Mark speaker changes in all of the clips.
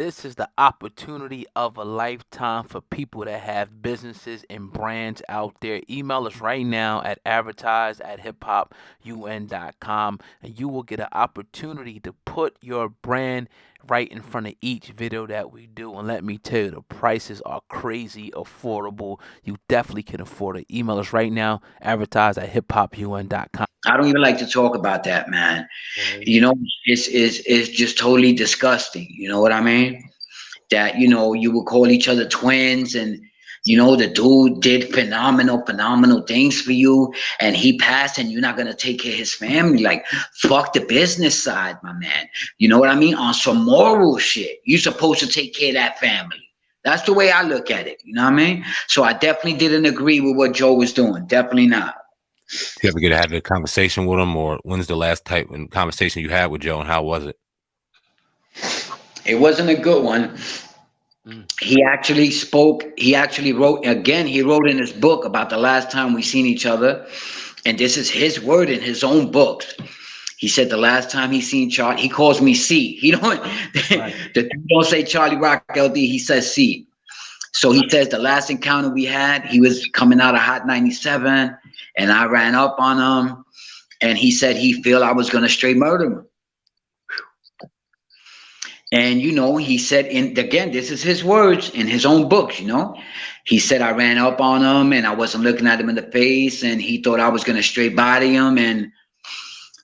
Speaker 1: This is the opportunity of a lifetime for people that have businesses and brands out there. Email us right now at advertise at hiphopun.com and you will get an opportunity to put your brand right in front of each video that we do. And let me tell you, the prices are crazy affordable. You definitely can afford it. Email us right now, advertise at hiphopun.com.
Speaker 2: I don't even like to talk about that, man.
Speaker 1: Right.
Speaker 2: You know, it's just totally disgusting. You know what I mean? That you would call each other twins, and the dude did phenomenal things for you, and he passed, and you're not gonna take care of his family. Like, fuck the business side, my man. You know what I mean? On some moral shit, you're supposed to take care of that family. That's the way I look at it. You know what I mean? So I definitely didn't agree with what Joe was doing. Definitely not.
Speaker 3: You ever get to have a conversation with him, or when's the last type of conversation you had with Joe, and how was it?
Speaker 2: It wasn't a good one.
Speaker 1: Mm.
Speaker 2: He actually spoke. He actually wrote again. He wrote in his book about the last time we seen each other, and this is his word in his own books. He said the last time he seen Charlie, he calls me C. He don't.
Speaker 1: Right.
Speaker 2: The dude don't say Charlie Rock LD. He says C. So he says the last encounter we had, he was coming out of Hot 97, and I ran up on him, and he said he feel I was gonna straight murder him. And he said, in again, this is his words in his own books. He said I ran up on him and I wasn't looking at him in the face, and he thought I was gonna straight body him, and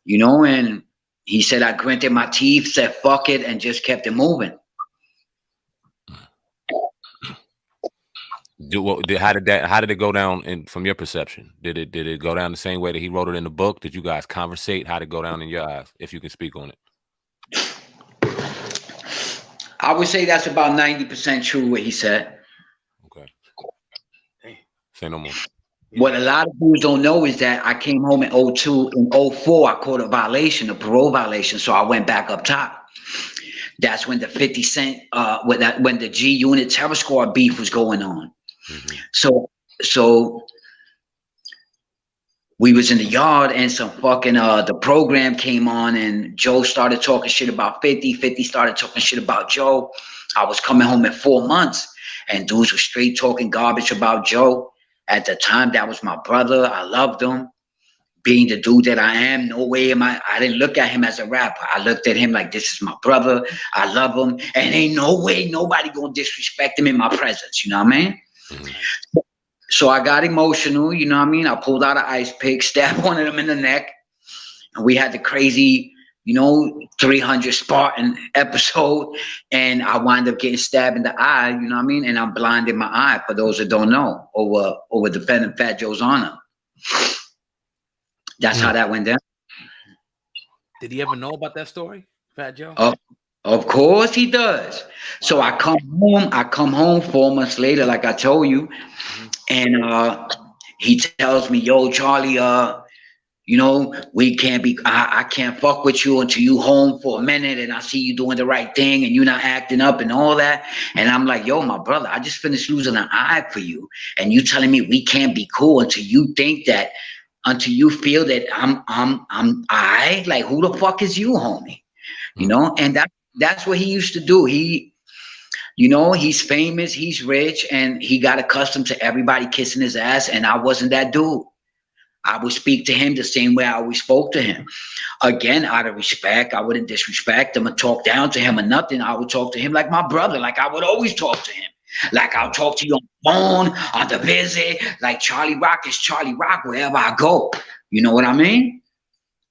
Speaker 2: he said I gritted my teeth, said fuck it, and just kept it moving.
Speaker 3: How did it go down? From your perception, did it go down the same way that he wrote it in the book? Did you guys conversate? How did it go down in your eyes, if you can speak on it?
Speaker 2: I would say that's about 90% true what he said.
Speaker 3: Okay. Say no more.
Speaker 2: What a lot of dudes don't know is that I came home in '02. In '04, I caught a violation, a parole violation, so I went back up top. That's when the 50 Cent, when the G Unit Terror Squad beef was going on.
Speaker 3: Mm-hmm.
Speaker 2: So we was in the yard, and some fucking the program came on, and Joe started talking shit about 50. 50 started talking shit about Joe. I was coming home in 4 months, and dudes were straight talking garbage about Joe. At the time, that was my brother. I loved him. Being the dude that I am, no way am I didn't look at him as a rapper. I looked at him like, this is my brother. I love him. And ain't no way nobody gonna disrespect him in my presence. You know what I mean?
Speaker 3: Mm-hmm.
Speaker 2: So I got emotional, you know what I mean? I pulled out an ice pick, stabbed one of them in the neck, and we had the crazy, 300 Spartan episode, and I wound up getting stabbed in the eye, you know what I mean? And I'm blind in my eye, for those that don't know, over defending Fat Joe's honor. That's how that went down.
Speaker 1: Did he ever know about that story, Fat Joe?
Speaker 2: Of course he does. So I come home 4 months later, like I told you, and he tells me, yo, Charlie, we can't be, I can't fuck with you until you home for a minute and I see you doing the right thing and you not acting up and all that. And I'm like, yo, my brother, I just finished losing an eye for you, and you telling me we can't be cool until you feel that I like, who the fuck is you, homie? And that's what he used to do. He's famous, he's rich, and he got accustomed to everybody kissing his ass, and I wasn't that dude. I would speak to him the same way I always spoke to him. Again, out of respect, I wouldn't disrespect him or talk down to him or nothing. I would talk to him like my brother, like I would always talk to him. Like I'll talk to you on the phone, on the visit, like Charlie Rock is Charlie Rock wherever I go. You know what I mean?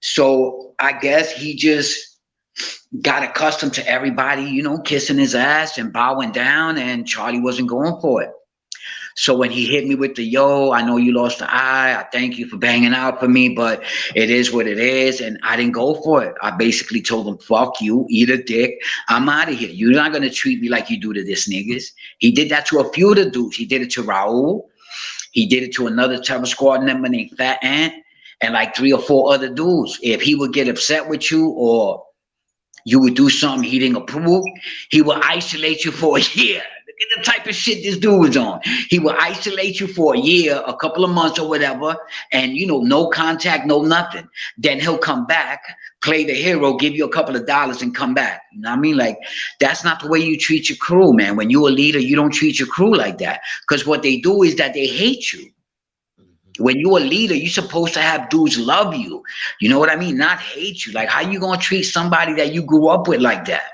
Speaker 2: So I guess he just got accustomed to everybody, kissing his ass and bowing down, and Charlie wasn't going for it. So when he hit me with the, yo, I know you lost the eye, I thank you for banging out for me, but it is what it is, and I didn't go for it. I basically told him, fuck you, eat a dick, I'm out of here. You're not going to treat me like you do to this niggas. He did that to a few of the dudes. He did it to Raul. He did it to another Terror Squad member named Fat Ant, and like 3 or 4 other dudes. If he would get upset with you, or you would do something he didn't approve, he would isolate you for a year. at the type of shit this dude was on. He would isolate you for a year, a couple of months or whatever, and no contact, no nothing. Then he'll come back, play the hero, give you a couple of dollars and come back. You know what I mean? Like, that's not the way you treat your crew, man. When you're a leader, you don't treat your crew like that. Because what they do is that they hate you. When you're a leader, you're supposed to have dudes love you. You know what I mean? Not hate you. Like, how you gonna treat somebody that you grew up with like that?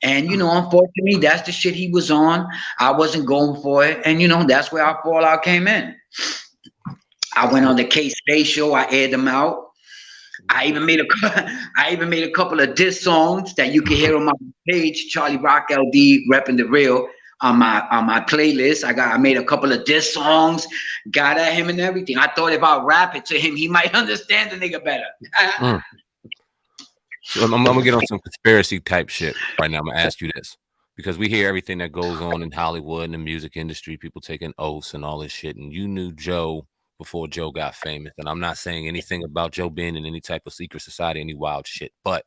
Speaker 2: And unfortunately, that's the shit he was on. I wasn't going for it, and that's where our fallout came in. I went on the K-State show. I aired them out. I even made a couple of diss songs that you can hear on my page, Charlie Rock LD, repping the real. On my playlist, I made a couple of diss songs, got at him and everything. I thought if I rap it to him, he might understand the nigga better.
Speaker 3: So I'm gonna get on some conspiracy type shit right now. I'm gonna ask you this because we hear everything that goes on in Hollywood and the music industry, people taking oaths and all this shit. And you knew Joe before Joe got famous. And I'm not saying anything about Joe being in any type of secret society, any wild shit. But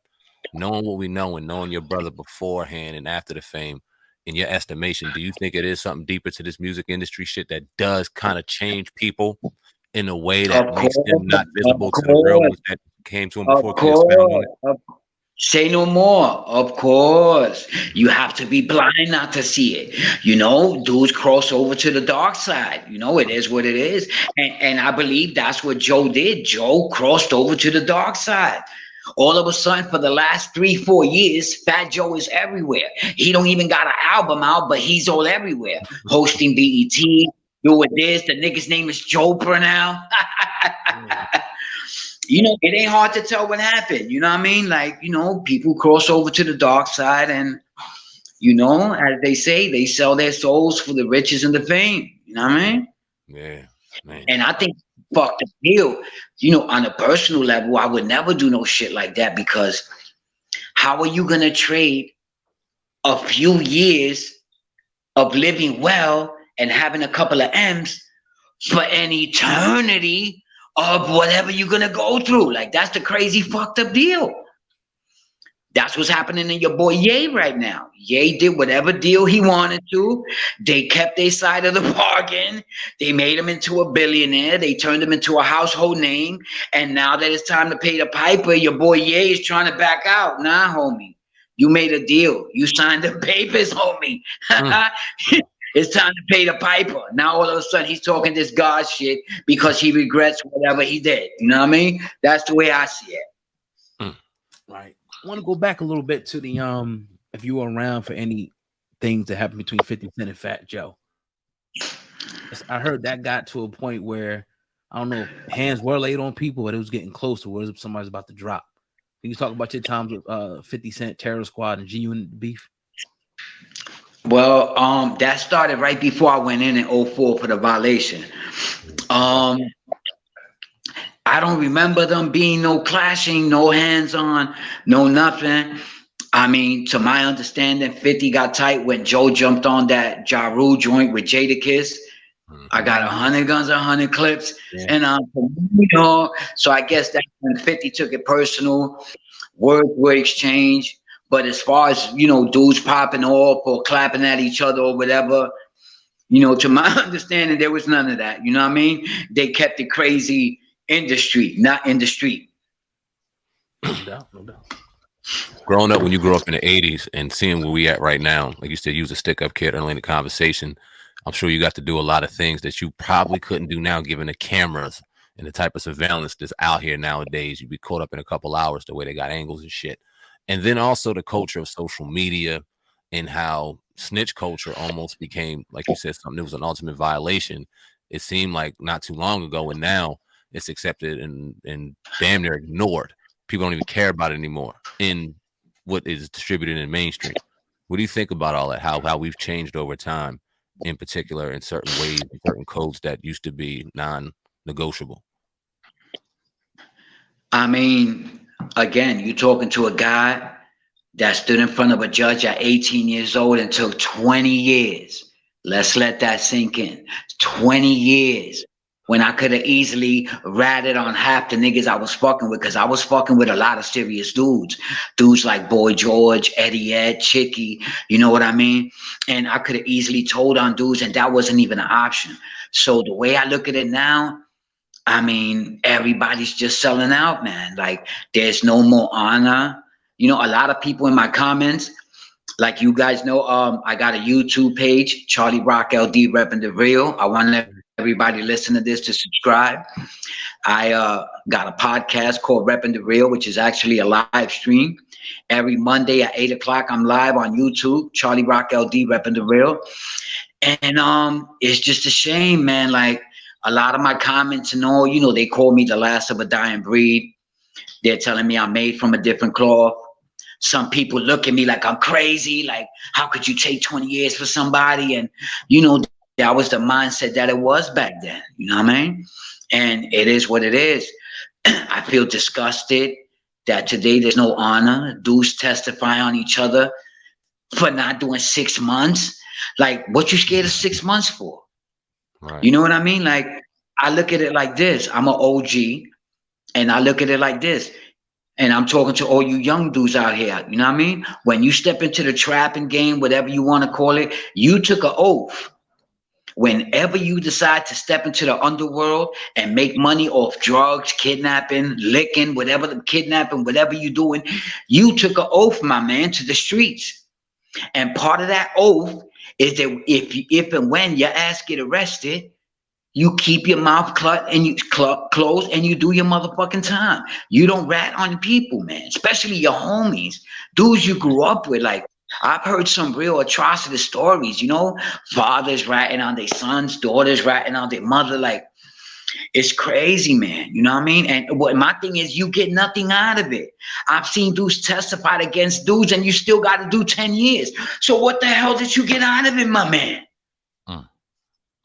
Speaker 3: knowing what we know and knowing your brother beforehand and after the fame, in your estimation, do you think it is something deeper to this music industry shit that does kind of change people in a way that makes them not visible to the real ones that came to him before?
Speaker 2: Say no more. Of course. You have to be blind not to see it. Dudes cross over to the dark side. It is what it is. And I believe that's what Joe did. Joe crossed over to the dark side. All of a sudden, for the last 3-4 years, Fat Joe is everywhere. He don't even got an album out, but he's all everywhere. Hosting BET, doing this. The nigga's name is Joe now. It ain't hard to tell what happened. You know what I mean? Like, people cross over to the dark side and, as they say, they sell their souls for the riches and the fame. You know what I mean?
Speaker 3: Yeah, man.
Speaker 2: And I think fuck the deal. On a personal level, I would never do no shit like that because how are you going to trade a few years of living well and having a couple of M's for an eternity of whatever you're going to go through? Like, that's the crazy fucked up deal. That's what's happening to your boy Ye right now. Ye did whatever deal he wanted to. They kept their side of the bargain. They made him into a billionaire. They turned him into a household name. And now that it's time to pay the piper, your boy Ye is trying to back out. Nah, homie. You made a deal. You signed the papers, homie. It's time to pay the piper. Now all of a sudden he's talking this God shit because he regrets whatever he did. You know what I mean? That's the way I see it.
Speaker 1: Right. I want to go back a little bit to the if you were around for any things that happened between 50 Cent and Fat Joe. I heard that got to a point where I don't know, hands were laid on people, but it was getting close to where somebody's about to drop. Can you talk about your times with 50 Cent, Terror Squad, and G-Unit beef?
Speaker 2: Well, that started right before I went in 04 for the violation. I don't remember them being no clashing, no hands-on, no nothing. I mean, to my understanding, 50 got tight when Joe jumped on that Ja Rule joint with Jadakiss. I got 100 guns, 100 clips, and so I guess that's when 50 took it personal. Words were exchanged, but as far as dudes popping off or clapping at each other or whatever, to my understanding, there was none of that. You know what I mean? They kept it crazy in the street, not in the street.
Speaker 1: No doubt.
Speaker 3: Growing up, when you grew up in the 80s and seeing where we at right now, like you said, you was a stick-up kid early in the conversation. I'm sure you got to do a lot of things that you probably couldn't do now, given the cameras and the type of surveillance that's out here nowadays. You'd be caught up in a couple hours the way they got angles and shit. And then also the culture of social media and how snitch culture almost became, like you said, something that was an ultimate violation. It seemed like not too long ago, and now it's accepted and damn near ignored. People don't even care about it anymore in what is distributed in mainstream. What do you think about all that? How we've changed over time, in particular in certain ways, certain codes that used to be non-negotiable?
Speaker 2: I mean, again, you're talking to a guy that stood in front of a judge at 18 years old and took 20 years. Let's let that sink in. 20 years when I could have easily ratted on half the niggas I was fucking with, because I was fucking with a lot of serious dudes. Dudes like Boy George, Eddie Ed, Chicky, you know what I mean? And I could have easily told on dudes, and that wasn't even an option. So the way I look at it now, I mean, everybody's just selling out, man. Like, there's no more honor. You know, a lot of people in my comments, like you guys know, I got a YouTube page, Charlie Rock LD repping the real. I want everybody listening to this to subscribe. I got a podcast called Repping the Real, which is actually a live stream. Every Monday at 8 o'clock, I'm live on YouTube, Charlie Rock LD Repping the Real. And it's just a shame, man. Like, a lot of my comments and all, you know, they call me the last of a dying breed. They're telling me I'm made from a different cloth. Some people look at me like I'm crazy. Like, how could you take 20 years for somebody? And, you know, that was the mindset that it was back then. You know what I mean? And it is what it is. I feel disgusted that today there's no honor. Dudes testify on each other for not doing 6 months. Like, what you scared of 6 months for?
Speaker 3: Right.
Speaker 2: You know what I mean? Like, I look at it like this. I'm an OG, and I look at it like this. And I'm talking to all you young dudes out here. You know what I mean? When you step into the trapping game, whatever you want to call it, you took an oath. Whenever you decide to step into the underworld and make money off drugs, kidnapping, licking, whatever you're doing, you took an oath, my man, to the streets. And part of that oath is that if and when your ass get arrested, you keep your mouth closed and you do your motherfucking time. You don't rat on people, man, especially your homies, dudes you grew up with. Like, I've heard some real atrocity stories, you know, fathers ratting on their sons, daughters ratting on their mother. Like, it's crazy, man. You know what I mean? And what my thing is, you get nothing out of it. I've seen dudes testify against dudes and you still got to do 10 years. So what the hell did you get out of it, my man?